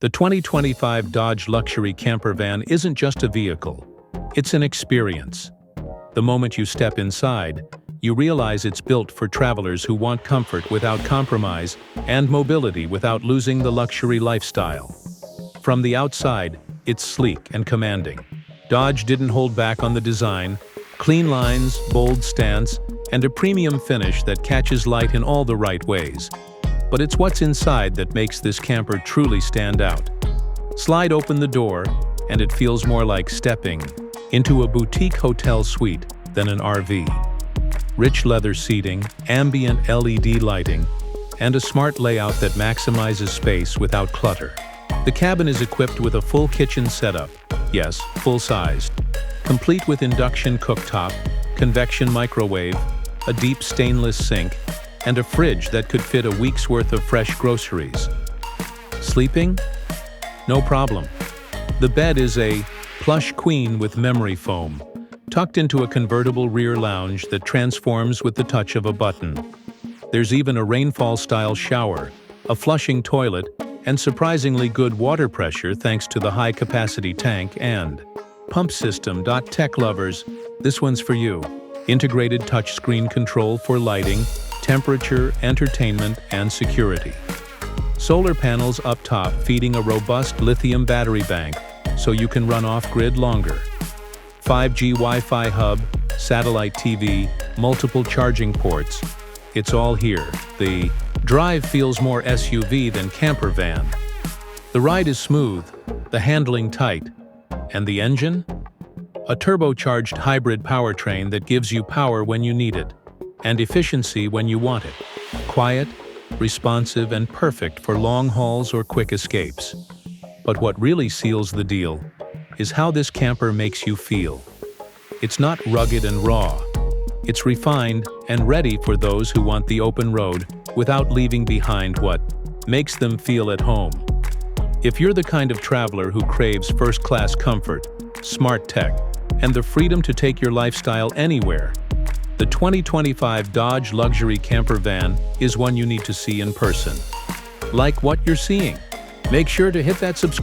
The 2025 Dodge luxury camper van isn't just a vehicle, it's an experience. The moment you step inside, you realize it's built for travelers who want comfort without compromise and mobility without losing the luxury lifestyle. From the outside, it's sleek and commanding. Dodge didn't hold back on the design: clean lines, bold stance, and a premium finish that catches light in all the right ways. But it's what's inside that makes this camper truly stand out. Slide open the door, and it feels more like stepping into a boutique hotel suite than an RV. Rich leather seating, ambient LED lighting, and a smart layout that maximizes space without clutter. The cabin is equipped with a full kitchen setup, yes, full-sized, complete with induction cooktop, convection microwave, a deep stainless sink, and a fridge that could fit a week's worth of fresh groceries. Sleeping? No problem. The bed is a plush queen with memory foam, tucked into a convertible rear lounge that transforms with the touch of a button. There's even a rainfall-style shower, a flushing toilet, and surprisingly good water pressure thanks to the high-capacity tank and pump system. Tech lovers, this one's for you. Integrated touchscreen control for lighting, temperature, entertainment, and security. Solar panels up top feeding a robust lithium battery bank so you can run off-grid longer. 5G Wi-Fi hub, satellite TV, multiple charging ports. It's all here. The drive feels more SUV than camper van. The ride is smooth, the handling tight. And the engine? A turbocharged hybrid powertrain that gives you power when you need it, and efficiency when you want it. Quiet, responsive, and perfect for long hauls or quick escapes. But what really seals the deal is how this camper makes you feel. It's not rugged and raw. It's refined and ready for those who want the open road without leaving behind what makes them feel at home. If you're the kind of traveler who craves first-class comfort, smart tech, and the freedom to take your lifestyle anywhere, the 2025 Dodge luxury camper van is one you need to see in person. Like what you're seeing? Make sure to hit that subscribe